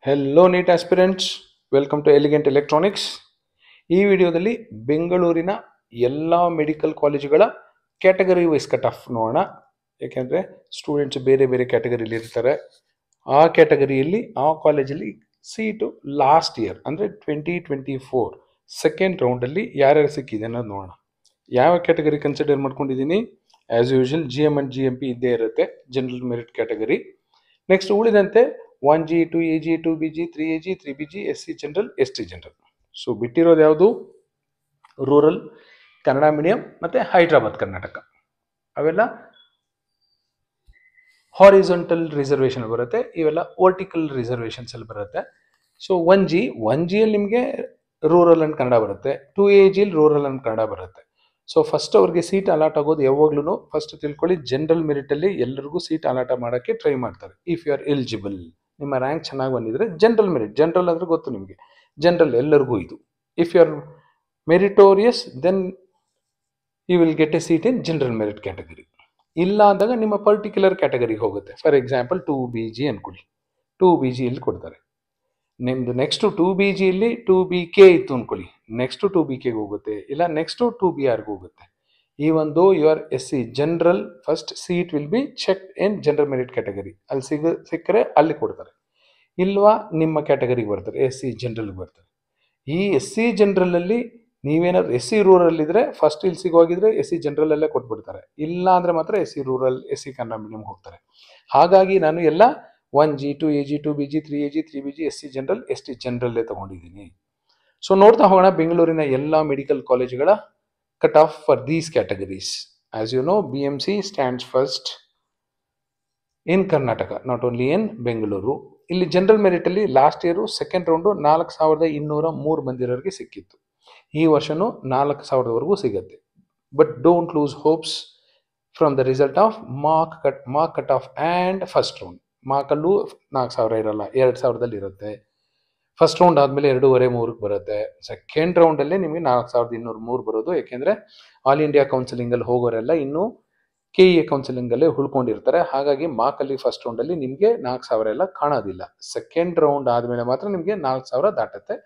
Hello NEET aspirants, welcome to elegant electronics. ಈ ವಿಡಿಯೋದಲ್ಲಿ ಬೆಂಗಳೂರಿನ ಎಲ್ಲ ಮೆಡಿಕಲ್ ಕಾಲೇಜುಗಳ ಕ್ಯಾಟಗರಿ ವೈಸ್ ಕಟ್ ಆಫ್ ನೋಡೋಣ. ಯಾಕೆಂದರೆ ಸ್ಟೂಡೆಂಟ್ಸ್ ಬೇರೆ ಬೇರೆ ಕ್ಯಾಟಗರಿಲಿ ಇರ್ತಾರೆ. ಆ ಕ್ಯಾಟಗರಿಯಲ್ಲಿ ಆ ಕಾಲೇಜಲ್ಲಿ ಸೀಟು ಲಾಸ್ಟ್ ಇಯರ್ ಅಂದರೆ 2024 ಸೆಕೆಂಡ್ ರೌಂಡಲ್ಲಿ ಯಾರ್ಯಾರು ಸಿಕ್ಕಿದೆ ಅನ್ನೋದು ನೋಡೋಣ. ಯಾವ ಕ್ಯಾಟಗರಿ ಕನ್ಸಿಡರ್ ಮಾಡ್ಕೊಂಡಿದ್ದೀನಿ? As usual GM and GMP ಇದ್ದೇ ಇರುತ್ತೆ, ಜನರಲ್ ಮೆರಿಟ್ ಕ್ಯಾಟಗರಿ. ನೆಕ್ಸ್ಟ್ ಉಳಿದಂತೆ 1G, 2AG, 2BG, 3AG, 3BG, SC general, ST general. So ಬಿಟ್ಟಿರೋದು ಯಾವುದು? ರೂರಲ್, ಕನ್ನಡ ಮೀಡಿಯಂ ಮತ್ತು ಹೈದ್ರಾಬಾದ್ ಕರ್ನಾಟಕ. ಅವೆಲ್ಲ ಹಾರಿಜಾಂಟಲ್ ರಿಸರ್ವೇಷನ್ ಬರುತ್ತೆ, ಇವೆಲ್ಲ ವರ್ಟಿಕಲ್ ರಿಸರ್ವೇಷನ್ಸ್ ಅಲ್ಲಿ ಬರುತ್ತೆ. ಸೊ 1Gಯಲ್ಲಿ ನಿಮಗೆ ರೂರಲ್ ಅಂಡ್ ಕನ್ನಡ ಬರುತ್ತೆ, 2AGಲಿ ರೂರಲ್ ಅಂಡ್ ಕನ್ನಡ ಬರುತ್ತೆ. ಸೊ ಫಸ್ಟ್ ಅವ್ರಿಗೆ ಸೀಟ್ ಅಲಾಟ್ ಆಗೋದು ಯಾವಾಗ್ಲೂ ಫಸ್ಟ್ ತಿಳ್ಕೊಳ್ಳಿ, ಜನರಲ್ ಮೆರಿಟಲ್ಲಿ ಎಲ್ಲರಿಗೂ ಸೀಟ್ ಅಲಾಟ್ ಮಾಡೋಕ್ಕೆ ಟ್ರೈ ಮಾಡ್ತಾರೆ. ಇಫ್ ಯು ಆರ್ ಎಲಿಜಿಬಲ್, ನಿಮ್ಮ ರ್ಯಾಂಕ್ ಚೆನ್ನಾಗಿ ಬಂದಿದ್ರೆ ಜನರಲ್ ಮೆರಿಟ್. ಜನರಲ್ ಅಂದ್ರೆ ಗೊತ್ತು ನಿಮಗೆ, ಜನರಲ್ ಎಲ್ಲರಿಗೂ ಇದು. If you are meritorious then you will get a seat in general merit category. ಇಲ್ಲ ಅಂದಾಗ ನಿಮ್ಮ ಪರ್ಟಿಕ್ಯುಲರ್ ಕ್ಯಾಟಗರಿಗೆ ಹೋಗುತ್ತೆ. ಫಾರ್ ಎಕ್ಸಾಂಪಲ್ 2BG ಅನ್ಕೊಳ್ಳಿ, 2BG ಇಲ್ಲಿ ಕೊಡ್ತಾರೆ. ನಿಮ್ದು ನೆಕ್ಸ್ಟ್ 2BGಯಲ್ಲಿ 2BK ಇತ್ತು ಅನ್ಕೊಳ್ಳಿ, ನೆಕ್ಸ್ಟ್ 2BKಗೆ ಹೋಗುತ್ತೆ, ಇಲ್ಲ ನೆಕ್ಸ್ಟ್ 2BRಗೆ ಹೋಗುತ್ತೆ. Even though you are SC general, first seat will be check in general merit category. ಅಲ್ಲಿ ಸಿಕ್ಕರೆ ಅಲ್ಲಿ ಕೊಡ್ತಾರೆ, ಇಲ್ವಾ ನಿಮ್ಮ ಕ್ಯಾಟಗರಿಗೆ ಬರ್ತಾರೆ, SC ಜನರಲ್ಗೆ ಬರ್ತಾರೆ. ಈ SC ಜನರಲಲ್ಲಿ ನೀವೇನಾದ್ರು SC ರೂರಲ್ ಇದ್ರೆ ಫಸ್ಟ್ ಇಲ್ಲಿ ಸಿಗೋಗಿದ್ರೆ SC ಜನರಲಲ್ಲೇ ಕೊಟ್ಬಿಡ್ತಾರೆ. ಇಲ್ಲ ಅಂದ್ರೆ ಮಾತ್ರ SC rural, SC Kannada medium ಹೋಗ್ತಾರೆ. ಹಾಗಾಗಿ ನಾನು ಎಲ್ಲ 1G, 2AG, 2BG, 3AG, 3BG, SC general, ST ಜನರಲ್ಲೇ ತಗೊಂಡಿದ್ದೀನಿ. ಸೊ ನೋಡ್ತಾ ಹೋಗೋಣ ಬೆಂಗಳೂರಿನ ಎಲ್ಲ ಮೆಡಿಕಲ್ ಕಾಲೇಜುಗಳ cut off for these categories. As you know, BMC stands first in Karnataka, not only in Bengaluru. ಇಲ್ಲಿ ಜನರಲ್ ಮೆರಿಟ್ ಅಲ್ಲಿ ಲಾಸ್ಟ್ ಇಯರ್ ಸೆಕೆಂಡ್ ರೌಂಡು 4203 ಬಂದಿರೋರಿಗೆ ಸಿಕ್ಕಿತ್ತು. ಈ ವರ್ಷನೂ 4000ವರೆಗೂ ಸಿಗುತ್ತೆ. But don't lose hopes from the result of mark cut off and first round. ಮಾರ್ಕಲ್ಲೂ 4000 ಇರಲ್ಲ, 2000ದಲ್ಲಿ ಇರುತ್ತೆ. ಫಸ್ಟ್ ರೌಂಡ್ ಆದಮೇಲೆ 2.5-3 ಬರುತ್ತೆ. ಸೆಕೆಂಡ್ ರೌಂಡಲ್ಲೇ ನಿಮಗೆ 4203 ಬರೋದು. ಯಾಕೆಂದರೆ ಆಲ್ ಇಂಡಿಯಾ ಕೌನ್ಸಿಲಿಂಗಲ್ಲಿ ಹೋಗೋರೆಲ್ಲ ಇನ್ನೂ KEA ಕೌನ್ಸಿಲಿಂಗಲ್ಲೇ ಉಳ್ಕೊಂಡಿರ್ತಾರೆ. ಹಾಗಾಗಿ ಮಾರ್ಕಲ್ಲಿ ಫಸ್ಟ್ ರೌಂಡಲ್ಲಿ ನಿಮಗೆ 4000 ಎಲ್ಲ ಕಾಣೋದಿಲ್ಲ. ಸೆಕೆಂಡ್ ರೌಂಡ್ ಆದಮೇಲೆ ಮಾತ್ರ ನಿಮಗೆ 4000 ದಾಟುತ್ತೆ.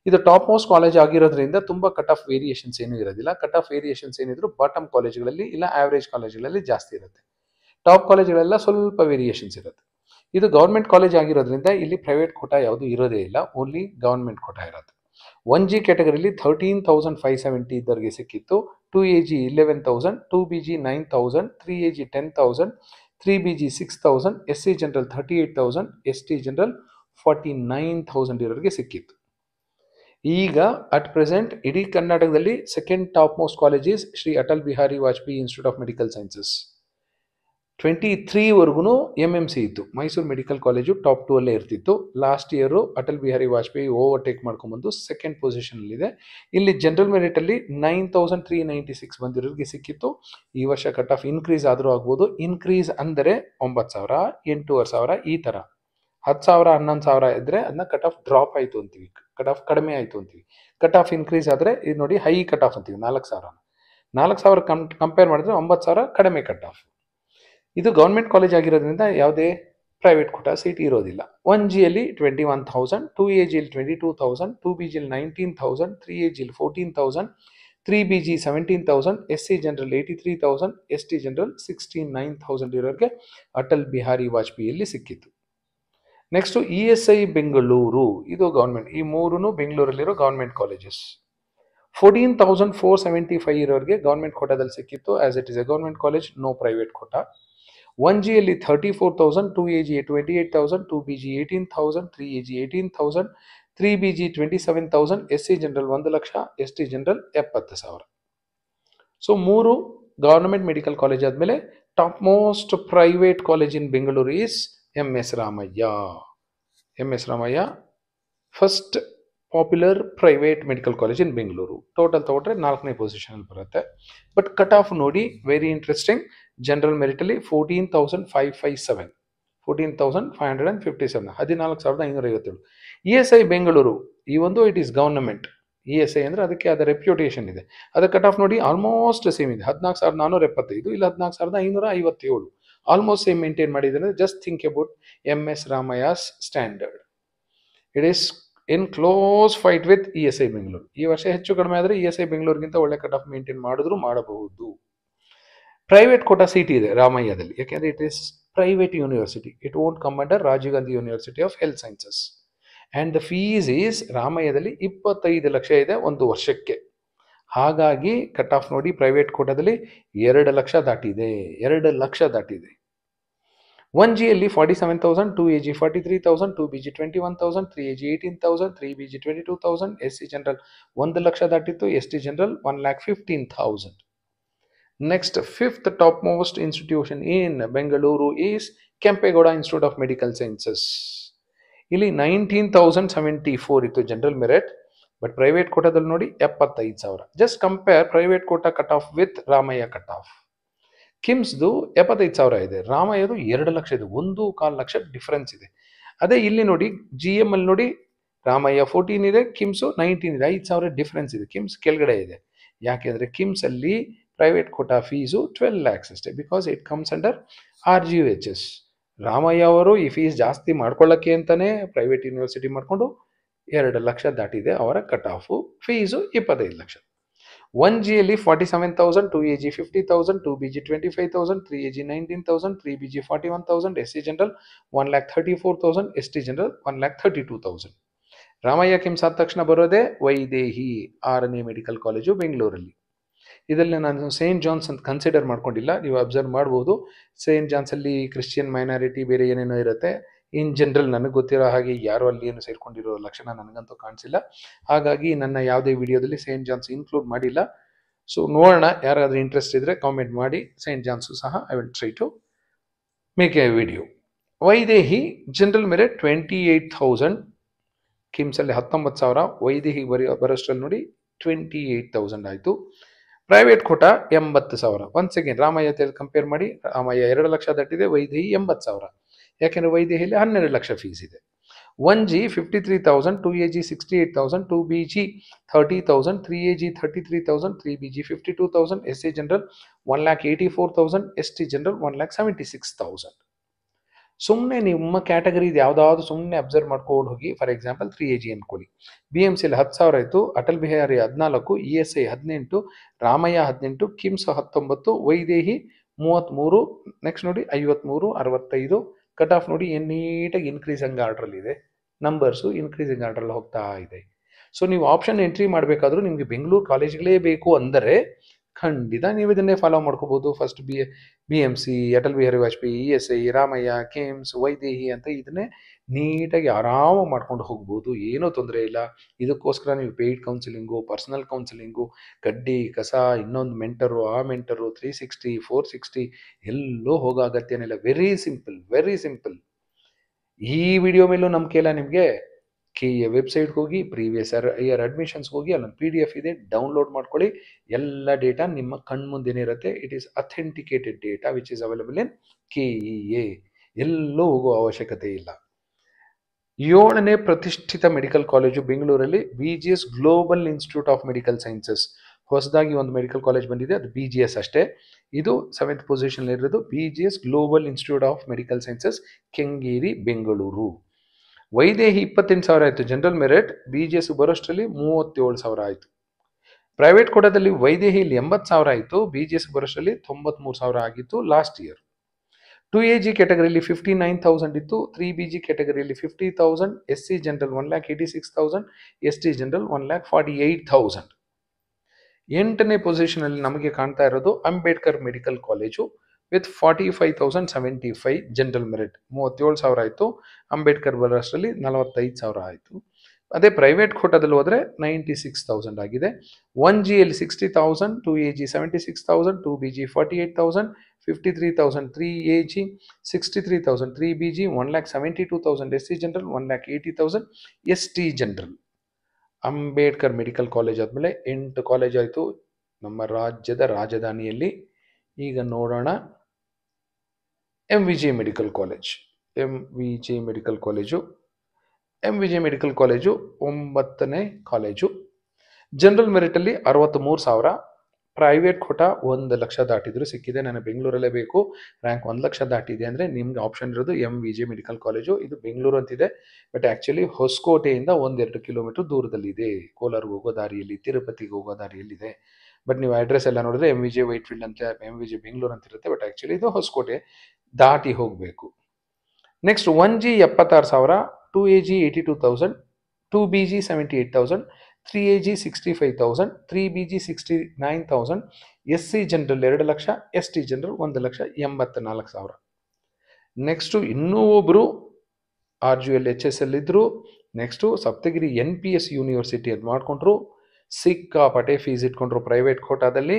ಇದು ಟಾಪ್ ಮೋಸ್ಟ್ ಕಾಲೇಜ್ ಆಗಿರೋದ್ರಿಂದ ತುಂಬ ಕಟ್ ಆಫ್ ವೇರಿಯೇಷನ್ಸ್ ಏನೂ ಇರೋದಿಲ್ಲ. ಕಟ್ ಆಫ್ ವೇರಿಯೇಷನ್ಸ್ ಏನಿದ್ರು ಬಾಟಮ್ ಕಾಲೇಜ್ಗಳಲ್ಲಿ ಇಲ್ಲ ಆವ್ರೇಜ್ ಕಾಲೇಜ್ಗಳಲ್ಲಿ ಜಾಸ್ತಿ ಇರುತ್ತೆ. ಟಾಪ್ ಕಾಲೇಜ್ಗಳೆಲ್ಲ ಸ್ವಲ್ಪ ವೇರಿಯೇಷನ್ಸ್ ಇರುತ್ತೆ. ಇದು ಗೌರ್ಮೆಂಟ್ ಕಾಲೇಜ್ ಆಗಿರೋದ್ರಿಂದ ಇಲ್ಲಿ ಪ್ರೈವೇಟ್ ಕೋಟಾ ಯಾವುದು ಇರೋದೇ ಇಲ್ಲ, ಓನ್ಲಿ ಗೌರ್ಮೆಂಟ್ ಕೋಟಾ ಇರುತ್ತೆ. 1G ಕ್ಯಾಟಗರಿಲಿ 13,570 ಇದ್ದವರಿಗೆ ಸಿಕ್ಕಿತ್ತು. 2AG 11,000, 2BG 9,000, 3AG 10,000, 3BG 6,000, SC general 38,000, ST general 49,000 ಇರೋರಿಗೆ ಸಿಕ್ಕಿತ್ತು. ಈಗ ಅಟ್ ಪ್ರೆಸೆಂಟ್ ಇಡೀ ಕರ್ನಾಟಕದಲ್ಲಿ second top most college is Shri Atal Bihari Vajpayee institute of medical sciences. 23ವರೆಗೂ MMC ಇತ್ತು. ಮೈಸೂರು ಮೆಡಿಕಲ್ ಕಾಲೇಜು ಟಾಪ್ 2 ಅಲ್ಲೇ ಇರ್ತಿತ್ತು. Last year Atal Bihari Vajpayee overtake ಮಾಡ್ಕೊಂಡ್ಬಂದು ಸೆಕೆಂಡ್ ಪೊಸಿಷನಲ್ಲಿದೆ. ಇಲ್ಲಿ ಜನರಲ್ ಮೆರಿಟಲ್ಲಿ 9396 ಬಂದಿರೋರಿಗೆ ಸಿಕ್ಕಿತ್ತು. ಈ ವರ್ಷ ಕಟ್ ಆಫ್ ಇನ್ಕ್ರೀಸ್ ಆದರೂ ಆಗ್ಬೋದು. ಇನ್ಕ್ರೀಸ್ ಅಂದರೆ 9000, 8000 ಈ ಥರ. 10,000, 11,000 ಇದ್ದರೆ ಅದನ್ನ ಕಟ್ ಆಫ್ ಡ್ರಾಪ್ ಆಯಿತು ಅಂತೀವಿ, ಕಟ್ ಆಫ್ ಕಡಿಮೆ ಆಯಿತು ಅಂತೀವಿ. ಕಟ್ ಆಫ್ ಇನ್ಕ್ರೀಸ್ ಆದರೆ ಇದು ನೋಡಿ ಹೈ ಕಟ್ ಆಫ್ ಅಂತೀವಿ. 4,000 ಕಂಪೇರ್ ಮಾಡಿದ್ರೆ 9,000 ಕಡಿಮೆ ಕಟ್ ಆಫ್. ಇದು ಗೌರ್ಮೆಂಟ್ ಕಾಲೇಜ್ ಆಗಿರೋದ್ರಿಂದ ಯಾವುದೇ ಪ್ರೈವೇಟ್ ಕೋಟಾ ಸೀಟ್ ಇರೋದಿಲ್ಲ. 1Gಯಲ್ಲಿ 21,000, 2AGಯಲ್ಲಿ 22,000, 2BGಯಲ್ಲಿ 19,000, 3AGಯಲ್ಲಿ 14,000, 3BG 17,000, SC general 83,000, ST general 69,000 ಇರೋರಿಗೆ ಅಟಲ್ ಬಿಹಾರಿ ವಾಜಪೇಯಿಯಲ್ಲಿ ಸಿಕ್ಕಿತ್ತು. ನೆಕ್ಸ್ಟ್ ESI ಬೆಂಗಳೂರು, ಇದು ಗೌರ್ಮೆಂಟ್. ಈ ಮೂರೂ ಬೆಂಗಳೂರಲ್ಲಿರೋ ಗೌರ್ಮೆಂಟ್ ಕಾಲೇಜಸ್. 14,475 ಇರೋರಿಗೆ ಗೌರ್ಮೆಂಟ್ ಕೋಟಾದಲ್ಲಿ ಸಿಕ್ಕಿತ್ತು. As it is a government college, no private quota. 1Gಯಲ್ಲಿ 34,000, 2AG 28,000, 2BG 18,000, 3AG 18,000, 3BG 27,000, SC general 1,00,000, ST general 70,000. So 3 government medical college ಆದಮೇಲೆ top most private college in Bengaluru is MS Ramaiah. MS Ramaiah first popular private medical college in Bengaluru. Total ತಗೊಂಡ್ರೆ 4ನೇ ಪೊಸಿಷನಲ್ಲಿ ಬರುತ್ತೆ. But cut off ನೋಡಿ, very interesting. General ಮೆರಿಟಲ್ಲಿ 14,557, 14,557, 14,557. ESI Bengaluru, ಈ ಒಂದು it is government. ESI ಅಂದರೆ ಅದಕ್ಕೆ ಅದರ ರೆಪ್ಯುಟೇಷನ್ ಇದೆ. ಅದರ ಕಟ್ ಆಫ್ ನೋಡಿ ಆಲ್ಮೋಸ್ಟ್ ಸೇಮ್ ಇದೆ, 14,475, ಇಲ್ಲ 14,557. ಆಲ್ಮೋಸ್ಟ್ ಸೇಮ್ ಮೇಂಟೈನ್ ಮಾಡಿದ್ರೆ. Just think about MS Ramaiah's standard. It is in close fight with ESI Bengaluru. ಈ ವರ್ಷ ಹೆಚ್ಚು ಕಡಿಮೆ ಆದರೆ ESI ಬೆಂಗಳೂರಿಗಿಂತ ಒಳ್ಳೆ ಕಟ್ ಆಫ್ ಮೇಂಟೈನ್ ಮಾಡಿದ್ರು ಮಾಡಬಹುದು. ಪ್ರೈವೇಟ್ ಕೋಟಾ ಸೀಟ್ ಇದೆ ರಾಮಯ್ಯದಲ್ಲಿ, ಯಾಕೆಂದ್ರೆ it is private university. It won't come under Rajiv Gandhi university of health sciences. And the fees is ರಾಮಯ್ಯದಲ್ಲಿ 25 ಲಕ್ಷ ಇದೆ ಒಂದು ವರ್ಷಕ್ಕೆ. ಹಾಗಾಗಿ ಕಟ್ ಆಫ್ ನೋಡಿ ಪ್ರೈವೇಟ್ ಕೋಟಾದಲ್ಲಿ 2 ಲಕ್ಷ ದಾಟಿದೆ, 2 ಲಕ್ಷ ದಾಟಿದೆ. 1Gಯಲ್ಲಿ 47,000, 2AG 43,000, 2BG 21,000, 3AG 18,000, 3BG 22,000, SC general 1 lakh ದಾಟಿತ್ತು, ST general 1,15,000. Next, fifth topmost institution in Bengaluru is Kempegowda Institute of Medical Sciences. ಇಲ್ಲಿ 19,074 ಇತ್ತು ಜನರಲ್ ಮೆರಿಟ್, ಬಟ್ ಪ್ರೈವೇಟ್ ಕೋಟಾದಲ್ಲಿ ನೋಡಿ 75,000. Just compare private quota cut off with Ramaiah cut off. ಕಿಮ್ಸ್ದು 75,000 ಇದೆ, ರಾಮಯ್ಯದು 2 ಲಕ್ಷ ಇದೆ, 1.25 lakh difference ಇದೆ. ಅದೇ ಇಲ್ಲಿ ನೋಡಿ GM ಅಲ್ಲಿ ನೋಡಿ ರಾಮಯ್ಯ 14 ಇದೆ, ಕಿಮ್ಸು 19 ಇದೆ, 5,000 ಡಿಫರೆನ್ಸ್ ಇದೆ. ಕಿಮ್ಸ್ ಕೆಳಗಡೆ ಇದೆ, ಯಾಕೆಂದ್ರೆ ಕಿಮ್ಸ್ ಅಲ್ಲಿ ಪ್ರೈವೇಟ್ ಕೋಟಾ ಫೀಸು 12 ಲ್ಯಾಕ್ಸ್ ಅಷ್ಟೇ, because it comes under RGUHS. Ramaiah ಅವರು ಈ ಫೀಸ್ ಜಾಸ್ತಿ ಮಾಡ್ಕೊಳ್ಳಕ್ಕೆ ಅಂತಾನೆ ಪ್ರೈವೇಟ್ ಯೂನಿವರ್ಸಿಟಿ ಮಾಡಿಕೊಂಡು 2 ಲಕ್ಷ ದಾಟಿದೆ ಅವರ ಕಟ್ ಆಫು. ಫೀಸು 25 ಲಕ್ಷ. 1Gಯಲ್ಲಿ 47,000, 2AG 50,000, 2BG 25,000, 3AG 19,000, 3BG 41,000, SC general 1,34,000, ST general 1,32,000. Ramaiah KIMS ಆದ ತಕ್ಷಣ ಬರೋದೇ ವೈದೇಹಿ 6ನೇ ಮೆಡಿಕಲ್ ಕಾಲೇಜು ಬೆಂಗಳೂರಲ್ಲಿ. ಇದರಲ್ಲಿ ನಾನು ಸೇಂಟ್ ಜಾನ್ಸ್ ಅಂತ ಕನ್ಸಿಡರ್ ಮಾಡ್ಕೊಂಡಿಲ್ಲ, ನೀವು ಅಬ್ಸರ್ವ್ ಮಾಡ್ಬೋದು. ಸೇಂಟ್ ಜಾನ್ಸ್ ಅಲ್ಲಿ ಕ್ರಿಶ್ಚಿಯನ್ ಮೈನಾರಿಟಿ ಬೇರೆ ಏನೇನೋ ಇರುತ್ತೆ. ಇನ್ ಜನರಲ್ ನನಗೆ ಗೊತ್ತಿರೋ ಹಾಗೆ ಯಾರು ಅಲ್ಲಿ ಏನು ಸೇರ್ಕೊಂಡಿರೋ ಲಕ್ಷಣ ನನಗಂತೂ ಕಾಣಿಸಿಲ್ಲ. ಹಾಗಾಗಿ ನನ್ನ ಯಾವುದೇ ವಿಡಿಯೋದಲ್ಲಿ ಸೇಂಟ್ ಜಾನ್ಸ್ ಇನ್ಕ್ಲೂಡ್ ಮಾಡಿಲ್ಲ. ಸೊ ನೋಡೋಣ, ಯಾರಾದ್ರೂ ಇಂಟ್ರೆಸ್ಟ್ ಇದ್ರೆ ಕಾಮೆಂಟ್ ಮಾಡಿ. ಸೇಂಟ್ ಜಾನ್ಸು ಸಹ I will try to make a video. Vaidehi general merit 28,000, ಕಿಮ್ಸಲ್ಲಿ 19,000, ವೈದೇಹಿಗೆ ಬರೋಷ್ಟರಲ್ಲಿ ನೋಡಿ 28,000 ಆಯಿತು. Private quota 80,000. Once again Ramaiah compare ಮಾಡಿ, ರಾಮಯ್ಯ 2 ಲಕ್ಷ ದಾಟಿದೆ, ವೈದೇಹಿ 80,000, ಯಾಕೆಂದ್ರೆ ವೈದೇಹಿಯಲ್ಲಿ 12 ಲಕ್ಷ ಫೀಸ್ ಇದೆ. 1G 53,000, 2AG 68,000, 2BG 30,000, 3AG 33,000, 3BG 52,000, SC general 1,84,000, ST general 1,76,000. ಸುಮ್ಮನೆ ನಿಮ್ಮ ಕ್ಯಾಟಗರಿ ಯಾವುದಾದ್ರು ಸುಮ್ಮನೆ ಅಬ್ಸರ್ವ್ ಮಾಡ್ಕೊಂಡು ಹೋಗಿ. ಫಾರ್ ಎಕ್ಸಾಂಪಲ್ 3AG ಅನ್ಕೊಳ್ಳಿ, BMCಯಲ್ಲಿ 10,000 ಆಯಿತು, ಅಟಲ್ ಬಿಹಾರಿ 14, ESI 18, ರಾಮಯ್ಯ 18, ಕಿಮ್ಸ್ 19, ವೈದೇಹಿ 33. ನೆಕ್ಸ್ಟ್ ನೋಡಿ 53, 65. ಕಟ್ ಆಫ್ ನೋಡಿ ನೀಟಾಗಿ ಇನ್ಕ್ರೀಸಿಂಗ್ ಆರ್ಡ್ರಲ್ಲಿ ಇದೆ, ನಂಬರ್ಸು ಇನ್ಕ್ರೀಸಿಂಗ್ ಆರ್ಡ್ರಲ್ಲಿ ಹೋಗ್ತಾ ಇದೆ. ಸೊ ನೀವು ಆಪ್ಷನ್ ಎಂಟ್ರಿ ಮಾಡಬೇಕಾದ್ರೂ ನಿಮಗೆ ಬೆಂಗಳೂರು ಕಾಲೇಜ್ಗಳೇ ಬೇಕು ಅಂದರೆ ಖಂಡಿತ ನೀವು ಇದನ್ನೇ ಫಾಲೋ ಮಾಡ್ಕೋಬಹುದು. First BMC, Atal Bihari Vajpayee, ESI, Ramaiah, KIMS, Vaidehi ಅಂತ ಇದನ್ನೇ ನೀಟಾಗಿ ಆರಾಮ ಮಾಡ್ಕೊಂಡು ಹೋಗ್ಬೋದು, ಏನೂ ತೊಂದರೆ ಇಲ್ಲ. ಇದಕ್ಕೋಸ್ಕರ ನೀವು ಪೇಯ್ಡ್ ಕೌನ್ಸಿಲಿಂಗು, ಪರ್ಸನಲ್ ಕೌನ್ಸಿಲಿಂಗು, ಕಡ್ಡಿ ಕಸ, ಇನ್ನೊಂದು ಮೆಂಟರು, ಆ ಮೆಂಟರು, 360, 460 ಎಲ್ಲೂ ಹೋಗೋ ಅಗತ್ಯನಿಲ್ಲ. Very simple, very simple. ಈ ವಿಡಿಯೋ ಮೇಲೂ ನಂಬಿಕೆ ಇಲ್ಲ ನಿಮಗೆ, KEA ವೆಬ್ಸೈಟ್ಗೆ ಹೋಗಿ, ಪ್ರೀವಿಯಸ್ ಇಯರ್ ಅಡ್ಮಿಷನ್ಸ್ಗೆ ಹೋಗಿ, ಅಲ್ಲೊಂದು PDF ಇದೆ, ಡೌನ್ಲೋಡ್ ಮಾಡ್ಕೊಳ್ಳಿ. ಎಲ್ಲ ಡೇಟಾ ನಿಮ್ಮ ಕಣ್ಮುಂದೆನೇ ಇರುತ್ತೆ. It is authenticated data which is available in KEA. ಎಲ್ಲೂ ಹೋಗೋ ಅವಶ್ಯಕತೆ ಇಲ್ಲ. 7ನೇ ಪ್ರತಿಷ್ಠಿತ ಮೆಡಿಕಲ್ ಕಾಲೇಜು ಬೆಂಗಳೂರಲ್ಲಿ BGS global institute of medical sciences. ಹೊಸದಾಗಿ ಒಂದು ಮೆಡಿಕಲ್ ಕಾಲೇಜ್ ಬಂದಿದೆ, ಅದು BGS ಅಷ್ಟೇ. ಇದು 7th ಪೊಸಿಷನ್ ಇರೋದು BGS global institute of medical sciences, Kengeri, Bengaluru. Vaidehi 28,000 ಆಯಿತು ಜನರಲ್ ಮೆರಿಟ್, BGS ಬರೋಷ್ಟರಲ್ಲಿ 37,000 ಆಯಿತು. ಪ್ರೈವೇಟ್ ಕೋಟಾದಲ್ಲಿ ವೈದೇಹಿಯಲ್ಲಿ 80,000 ಆಯಿತು, BGS ಬರೋಷ್ಟರಲ್ಲಿ 93,000 ಆಗಿತ್ತು ಲಾಸ್ಟ್ ಇಯರ್. 2AG ಕ್ಯಾಟಗರಿಯಲ್ಲಿ 59,000 ಇತ್ತು, 3BG ಕ್ಯಾಟಗರಿಯಲ್ಲಿ 50,000, SC general 1,86,000, ST general 1,48,000. 8ನೇ ಪೊಸಿಷನಲ್ಲಿ ನಮಗೆ ಕಾಣ್ತಾ ಇರೋದು Ambedkar medical college with 45,075 general merit, 37,000 ಆಯಿತು. ಅಂಬೇಡ್ಕರ್ ಬರೋಷ್ಟರಲ್ಲಿ 45,000 ಆಯಿತು. ಅದೇ ಪ್ರೈವೇಟ್ ಕೋಟಾದಲ್ಲಿ ಹೋದರೆ 96,000 ಆಗಿದೆ. 1Gಯಲ್ಲಿ 60,000, 2AG 76,000, 2BG 48,000, 53,000 3AG, 63,000 3BG, 1,72,000 SC general, 1,80,000 ST general. Ambedkar medical college ಆದಮೇಲೆ 8 ಕಾಲೇಜ್ ಆಯಿತು ನಮ್ಮ ರಾಜ್ಯದ ರಾಜಧಾನಿಯಲ್ಲಿ. ಈಗ ನೋಡೋಣ MVJ medical college. MVJ medical college 9ನೇ ಕಾಲೇಜು. ಜನರಲ್ ಮೆರಿಟಲ್ಲಿ 63,000, ಪ್ರೈವೇಟ್ ಕೋಟಾ 1 ಲಕ್ಷ ದಾಟಿದ್ರು ಸಿಕ್ಕಿದೆ. ನನಗೆ ಬೆಂಗಳೂರಲ್ಲೇ ಬೇಕು, ರ್ಯಾಂಕ್ 1 ಲಕ್ಷ ದಾಟಿದೆ ಅಂದರೆ ನಿಮ್ಗೆ ಆಪ್ಷನ್ ಇರೋದು MVJ ಮೆಡಿಕಲ್ ಕಾಲೇಜು. ಇದು ಬೆಂಗಳೂರು ಅಂತಿದೆ, ಬಟ್ ಆ್ಯಕ್ಚುಲಿ ಹೊಸಕೋಟೆಯಿಂದ 1-2 ಕಿಲೋಮೀಟರ್ ದೂರದಲ್ಲಿದೆ. ಕೋಲಾರ್ಗೆ ಹೋಗೋ ದಾರಿಯಲ್ಲಿ, ತಿರುಪತಿಗೆ ಹೋಗೋ ದಾರಿಯಲ್ಲಿದೆ. ಬಟ್ ನೀವು ಅಡ್ರೆಸ್ ಎಲ್ಲ ನೋಡಿದ್ರೆ MVJ ವೈಟ್ಫೀಲ್ಡ್ ಅಂತ, MVJ ಬೆಂಗಳೂರು ಅಂತ ಇರುತ್ತೆ, ಬಟ್ ಆ್ಯಕ್ಚುಲಿ ಇದು ಹೊಸಕೋಟೆ ದಾಟಿ ಹೋಗಬೇಕು. Next 1G 76,000, 2AG 82,000, 2BG 78,000, 3AG 65,000, 3BG 69,000, SC general 2 lakh, ST general 1,84,000. Next ಇನ್ನೂ ಒಬ್ಬರು RGL HSL ಇದ್ರು. ನೆಕ್ಸ್ಟು ಸಪ್ತಗಿರಿ NPS ಯೂನಿವರ್ಸಿಟಿ ಅದು ಮಾಡಿಕೊಂಡ್ರು, ಸಿಕ್ಕಾಪಟ್ಟೆ ಫೀಸ್ ಇಟ್ಕೊಂಡ್ರು. ಪ್ರೈವೇಟ್ ಕೋಟಾದಲ್ಲಿ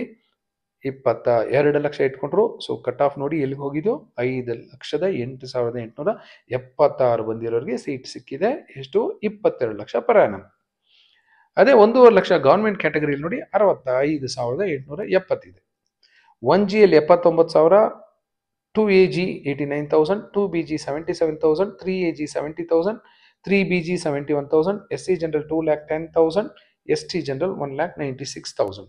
22 ಲಕ್ಷ ಇಟ್ಕೊಂಡ್ರು. ಸೊ ಕಟ್ ಆಫ್ ನೋಡಿ ಎಲ್ಲಿಗೆ ಹೋಗಿದ್ದು, 5,08,876 ಬಂದಿರೋರಿಗೆ ಸೀಟ್ ಸಿಕ್ಕಿದೆ. ಎಷ್ಟು? 22 ಲಕ್ಷ ಪರ್ ಆ್ಯನಮ್. ಅದೇ 1.5 ಲಕ್ಷ ಗೌರ್ಮೆಂಟ್ ಕ್ಯಾಟಗರಿಯಲ್ಲಿ ನೋಡಿ 65,870 ಇದೆ. 1Gಯಲ್ಲಿ 79,000, 2AG 89,000, 2BG 77,000, 3AG 70,000, 3BG 71,000, SC general 2,10,000, ST general 1,96,000.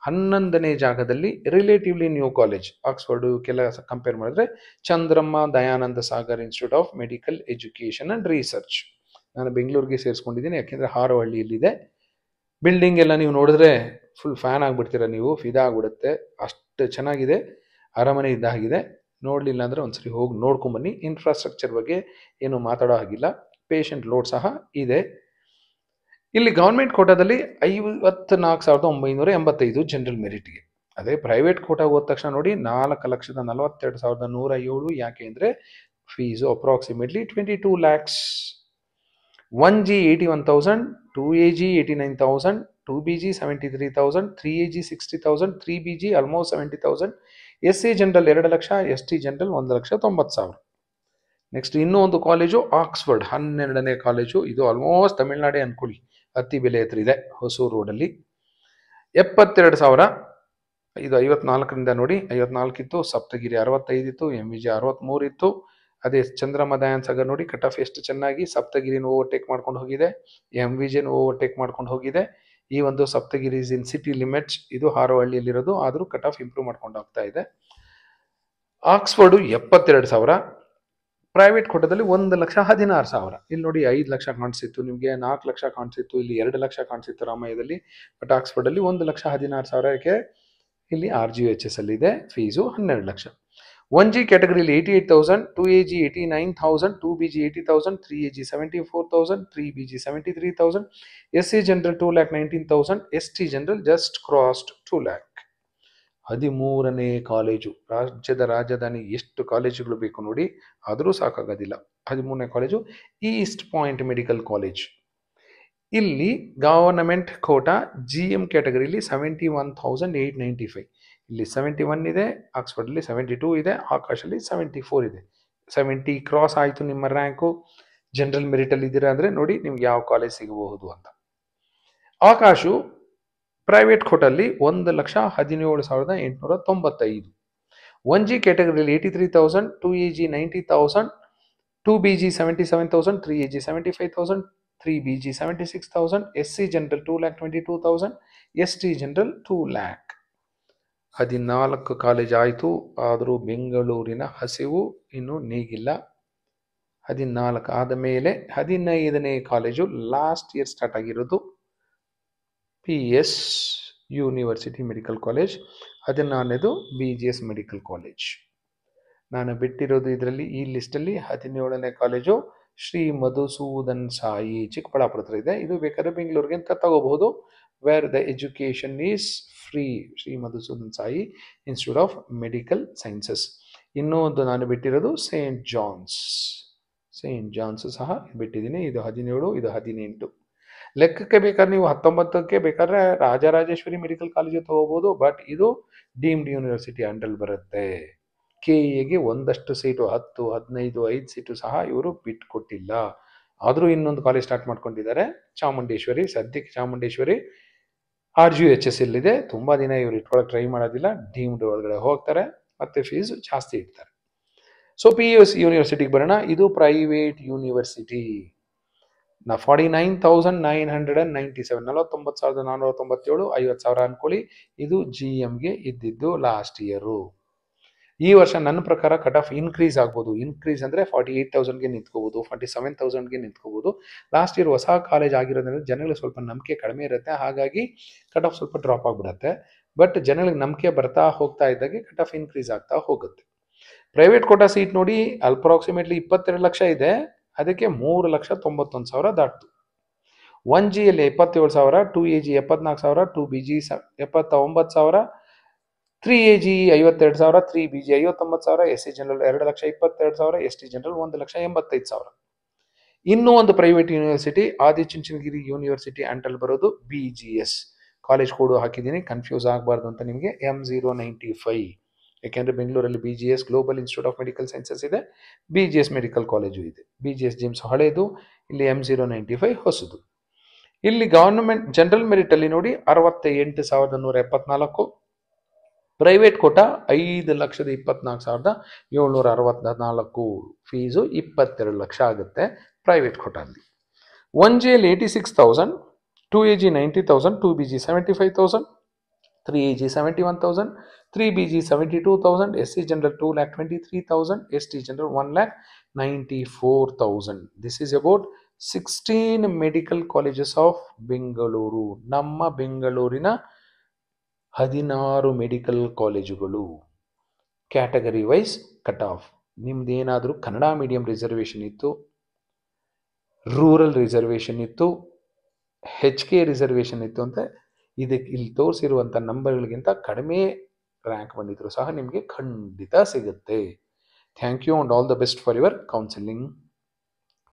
11ನೇ ಜಾಗದಲ್ಲಿ ರಿಲೇಟಿವ್ಲಿ ನ್ಯೂ ಕಾಲೇಜ್, ಆಕ್ಸ್ಫರ್ಡ್ ಕೆಲ ಕಂಪೇರ್ ಮಾಡಿದ್ರೆ Chandramma Dayananda Sagar institute of medical education and research. ನಾನು ಬೆಂಗಳೂರಿಗೆ ಸೇರಿಸ್ಕೊಂಡಿದ್ದೀನಿ, ಯಾಕೆಂದರೆ ಹಾರೋಹಳ್ಳಿಯಲ್ಲಿದೆ. ಬಿಲ್ಡಿಂಗ್ ಎಲ್ಲ ನೀವು ನೋಡಿದ್ರೆ ಫುಲ್ ಫ್ಯಾನ್ ಆಗಿಬಿಡ್ತೀರ, ನೀವು ಫಿದಾ ಆಗಿಬಿಡುತ್ತೆ, ಅಷ್ಟು ಚೆನ್ನಾಗಿದೆ. ಅರಮನೆ ಇದ್ದಾಗಿದೆ. ನೋಡಲಿಲ್ಲ ಅಂದರೆ ಒಂದ್ಸರಿ ಹೋಗಿ ನೋಡ್ಕೊಂಬನ್ನಿ. ಇನ್ಫ್ರಾಸ್ಟ್ರಕ್ಚರ್ ಬಗ್ಗೆ ಏನು ಮಾತಾಡೋ ಹಾಗಿಲ್ಲ. ಪೇಷಂಟ್ ಲೋಡ್ ಸಹ ಇದೆ. ಇಲ್ಲಿ ಗೌರ್ಮೆಂಟ್ ಕೋಟಾದಲ್ಲಿ 54,985 ಜನರಲ್ ಮೆರಿಟ್ಗೆ. ಅದೇ ಪ್ರೈವೇಟ್ ಕೋಟಾಗೆ ಹೋದ ತಕ್ಷಣ ನೋಡಿ 4,42,107. ಯಾಕೆ ಅಂದರೆ fees approximately 22 lakhs. 1G 81,000, 2AG 89,000, 2BG 73,000, 3AG 60,000, 3BG almost 70,000, SC general 2 lakh, ST general 1,90,000. Next ಇನ್ನೂ ಒಂದು ಕಾಲೇಜು ಆಕ್ಸ್ಫರ್ಡ್, 12ನೇ ಕಾಲೇಜು. ಇದು ಆಲ್ಮೋಸ್ಟ್ ತಮಿಳ್ನಾಡೇ ಅನ್ಕೊಳ್ಳಿ, ಅತಿ ಬೆಲೆ ಹತ್ರ ಇದೆ, ಹೊಸೂರು ರೋಡಲ್ಲಿ. 72,000. ಇದು 54ರಿಂದ ನೋಡಿ 54 ಇತ್ತು. ಸಪ್ತಗಿರಿ 65 ಇತ್ತು, MVJ 63 ಇತ್ತು. ಅದೇ ಚಂದ್ರಮ್ಮ ದಯಾನಂದ ಸಾಗರ್ ನೋಡಿ ಕಟ್ ಆಫ್ ಎಷ್ಟು ಚೆನ್ನಾಗಿ ಸಪ್ತಗಿರಿನ ಓವರ್ಟೇಕ್ ಮಾಡ್ಕೊಂಡು ಹೋಗಿದೆ, MVJನ ಓವರ್ಟೇಕ್ ಮಾಡ್ಕೊಂಡು ಹೋಗಿದೆ. ಈ ಒಂದು Saptagiri is in city limits. ಇದು ಹಾರೋಹಳ್ಳಿಯಲ್ಲಿರೋದು, ಆದರೂ ಕಟ್ ಆಫ್ ಇಂಪ್ರೂವ್ ಮಾಡ್ಕೊಂಡು ಹೋಗ್ತಾ ಇದೆ. ಆಕ್ಸ್ಫರ್ಡು 72,000. ಪ್ರೈವೇಟ್ ಕೋಟಾದಲ್ಲಿ 1,16,000. ಇಲ್ಲಿ ನೋಡಿ 5 ಲಕ್ಷ ಕಾಣಿಸಿತ್ತು, ನಿಮಗೆ 4 ಲಕ್ಷ ಕಾಣಿಸಿತ್ತು, ಇಲ್ಲಿ 2 ಲಕ್ಷ ಕಾಣಿಸಿತ್ತು ರಾಮಯ್ಯದಲ್ಲಿ. ಬಟ್ ಆಕ್ಸ್ಫರ್ಡಲ್ಲಿ 1,16,000ಕ್ಕೆ ಇಲ್ಲಿ RGHS ಅಲ್ಲಿ ಇದೆ. Fees 12 lakh. 1G ಕ್ಯಾಟಗರಿಯಲ್ಲಿ 88,000, 2AG 89,000, 2BG 80,000, 3AG 74,000, 3BG 73,000, SC general 2,19,000, ST general just crossed 2 lakh. 13ನೇ ಕಾಲೇಜು. ರಾಜ್ಯದ ರಾಜಧಾನಿ ಎಷ್ಟು ಕಾಲೇಜುಗಳು ಬೇಕು ನೋಡಿ, ಆದರೂ ಸಾಕಾಗೋದಿಲ್ಲ. 13ನೇ college East Point medical college. ಇಲ್ಲಿ ಗವರ್ನಮೆಂಟ್ ಕೋಟಾ GM ಕ್ಯಾಟಗರಿಯಲ್ಲಿ 71,895. ಇಲ್ಲಿ 71 ಇದೆ, ಆಕ್ಸ್ಫರ್ಡಲ್ಲಿ 72 ಇದೆ, ಆಕಾಶಲ್ಲಿ 74 ಇದೆ. 70 ಕ್ರಾಸ್ ಆಯಿತು ನಿಮ್ಮ ರ್ಯಾಂಕು. ಜನರಲ್ ಮೆರಿಟಲ್ಲಿ ಇದ್ದೀರಾ ಅಂದರೆ ನೋಡಿ ನಿಮ್ಗೆ ಯಾವ ಕಾಲೇಜ್ ಸಿಗಬಹುದು ಅಂತ. Akash private ಕೋಟಲ್ಲಿ 1,17,895. 1G ಕ್ಯಾಟಗರಿಯಲ್ಲಿ 83,000, 2AG 90,000, 2BG 77,000, 3AG 75,000, 3BG 76,000, SC general 2,22,000, ST general 2 lakh. 14 college ಆಯಿತು, ಆದರೂ ಬೆಂಗಳೂರಿನ ಹಸಿವು ಇನ್ನೂ ನೀಗಿಲ್ಲ. 14 ಆದ ಮೇಲೆ 15ನೇ ಕಾಲೇಜು ಲಾಸ್ಟ್ ಇಯರ್ ಸ್ಟಾರ್ಟ್ ಆಗಿರೋದು PS ಯೂನಿವರ್ಸಿಟಿ ಮೆಡಿಕಲ್ ಕಾಲೇಜ್. 14ನೇದು BGS ಮೆಡಿಕಲ್ ಕಾಲೇಜ್. ನಾನು ಬಿಟ್ಟಿರೋದು ಇದರಲ್ಲಿ ಈ ಲಿಸ್ಟಲ್ಲಿ 17ನೇ ಕಾಲೇಜು ಶ್ರೀ ಮಧುಸೂದನ್ ಸಾಯಿ, ಚಿಕ್ಕಬಳ್ಳಾಪುರ ಹತ್ರ ಇದೆ. ಇದು ಬೇಕಾದ್ರೆ ಬೆಂಗಳೂರಿಗೆ ಅಂತ ತಗೋಬಹುದು, where the education is free. Shri Madhusudan Sai institute of medical sciences. ಇನ್ನೂ ಒಂದು ನಾನು ಬಿಟ್ಟಿರೋದು ಸೇಂಟ್ ಜಾನ್ಸ್ ಸಹ ಬಿಟ್ಟಿದ್ದೀನಿ. ಇದು 17, ಇದು 18. ಲೆಕ್ಕಕ್ಕೆ ಬೇಕಾದ್ರೆ ನೀವು 19ಕ್ಕೆ ಬೇಕಾದ್ರೆ ರಾಜರಾಜೇಶ್ವರಿ ಮೆಡಿಕಲ್ ಕಾಲೇಜು ತಗೋಬಹುದು, ಬಟ್ ಇದು ಡೀಮ್ಡ್ ಯೂನಿವರ್ಸಿಟಿ ಅಂಡರ್ ಬರುತ್ತೆ. KEಗೆ ಒಂದಷ್ಟು ಸೀಟು 10, 15, 5 ಸೀಟು ಸಹ ಇವರು ಬಿಟ್ಕೊಟ್ಟಿಲ್ಲ. ಆದರೂ ಇನ್ನೊಂದು ಕಾಲೇಜ್ ಸ್ಟಾರ್ಟ್ ಮಾಡ್ಕೊಂಡಿದ್ದಾರೆ, ಚಾಮುಂಡೇಶ್ವರಿ. ಸದ್ಯಕ್ಕೆ ಚಾಮುಂಡೇಶ್ವರಿ RGHS ಇಲ್ಲಿದೆ. ತುಂಬ ದಿನ ಇವರು ಇಟ್ಕೊಳಕ್ಕೆ ಟ್ರೈ ಮಾಡೋದಿಲ್ಲ, ಡೀಮ್ಡ್ ಒಳಗಡೆ ಹೋಗ್ತಾರೆ, ಮತ್ತೆ ಫೀಸ್ ಜಾಸ್ತಿ ಇಡ್ತಾರೆ. ಸೊ PS ಯೂನಿವರ್ಸಿಟಿಗೆ ಬರೋಣ. ಇದು ಪ್ರೈವೇಟ್ ಯೂನಿವರ್ಸಿಟಿ. 49,997 49,497 50,000 ಅನ್ಕೊಳ್ಳಿ. ಇದು GMಗೆ ಇದ್ದಿದ್ದು ಲಾಸ್ಟ್ ಇಯರು. ಈ ವರ್ಷ ನನ್ನ ಪ್ರಕಾರ ಕಟ್ ಆಫ್ ಇನ್ಕ್ರೀಸ್ ಆಗ್ಬೋದು. ಇನ್ಕ್ರೀಸ್ ಅಂದರೆ 48,000ಗೆ ನಿಂತ್ಕೋಬೋದು, 47,000ಗೆ ನಿಂತ್ಕೋಬೋದು. ಲಾಸ್ಟ್ ಇಯರ್ ಹೊಸ ಕಾಲೇಜ್ ಆಗಿರೋದ್ರಿಂದ ಜನಗಳಿಗೆ ಸ್ವಲ್ಪ ನಂಬಿಕೆ ಕಡಿಮೆ ಇರುತ್ತೆ, ಹಾಗಾಗಿ ಕಟ್ ಆಫ್ ಸ್ವಲ್ಪ ಡ್ರಾಪ್ ಆಗಿಬಿಡುತ್ತೆ. ಬಟ್ ಜನಗಳಿಗೆ ನಂಬಿಕೆ ಬರ್ತಾ ಹೋಗ್ತಾ ಇದ್ದಾಗೆ ಕಟ್ ಆಫ್ ಇನ್ಕ್ರೀಸ್ ಆಗ್ತಾ ಹೋಗುತ್ತೆ. ಪ್ರೈವೇಟ್ ಕೋಟಾ ಸೀಟ್ ನೋಡಿ ಅಪ್ರಾಕ್ಸಿಮೇಟ್ಲಿ 22 ಲಕ್ಷ ಇದೆ, ಅದಕ್ಕೆ 3,91,000 ದಾಟ್ತು. 1Gಯಲ್ಲಿ 77,000, 2AG 74,000, 2BG 79,000, 3AG 52,000, 3BG 59,000, SC general 2,22,000, ST general 1,85,000. ಇನ್ನೂ ಒಂದು ಪ್ರೈವೇಟ್ ಯೂನಿವರ್ಸಿಟಿ ಆದಿಚುಂಚನಗಿರಿ ಯೂನಿವರ್ಸಿಟಿ ಅಂಟಲ್ಲಿ ಬರೋದು BGS. ಕಾಲೇಜ್ ಕೋಡು ಹಾಕಿದ್ದೀನಿ, ಕನ್ಫ್ಯೂಸ್ ಆಗಬಾರ್ದು ಅಂತ ನಿಮಗೆ. M095. ಯಾಕೆಂದರೆ ಬೆಂಗಳೂರಲ್ಲಿ BGS global institute of medical sciences ಇದೆ, BGS ಮೆಡಿಕಲ್ ಕಾಲೇಜು ಇದೆ. BGS ಜಿಮ್ಸ್ ಹಳೇದು, ಇಲ್ಲಿ M095 ಹೊಸದು. ಇಲ್ಲಿ ಗವರ್ನಮೆಂಟ್ ಜನರಲ್ ಮೆರಿಟಲ್ಲಿ ನೋಡಿ 68,174. ಪ್ರೈವೇಟ್ ಕೋಟಾ 5,24,764. ಫೀಸು 22 ಲಕ್ಷ ಆಗುತ್ತೆ private ಕೋಟಾಲ್ಲಿ. 1Gಯಲ್ಲಿ 86,000, 2AG 90,000, 2BG 75,000, 3AG 71,000, 3BG 72,000, SC general 2,23,000, ST general 1,94,000. This is about 16 medical colleges of Bengaluru. ನಮ್ಮ ಬೆಂಗಳೂರಿನ 16 ಮೆಡಿಕಲ್ ಕಾಲೇಜುಗಳು. Category wise cut off. ನಿಮ್ದೇನಾದರೂ ಕನ್ನಡ ಮೀಡಿಯಂ ರಿಸರ್ವೇಷನ್ ಇತ್ತು, ರೂರಲ್ ರಿಸರ್ವೇಷನ್ ಇತ್ತು, HK ರಿಸರ್ವೇಷನ್ ಇತ್ತು ಅಂತ ಇದಕ್ಕೆ ಇಲ್ಲಿ ತೋರಿಸಿರುವಂಥ ನಂಬರ್ಗಳಿಗಿಂತ ಕಡಿಮೆ ರ್ಯಾಂಕ್ ಬಂದಿದ್ರು ಸಹ ನಿಮಗೆ ಖಂಡಿತ ಸಿಗುತ್ತೆ. Thank you and all the best for your counselling.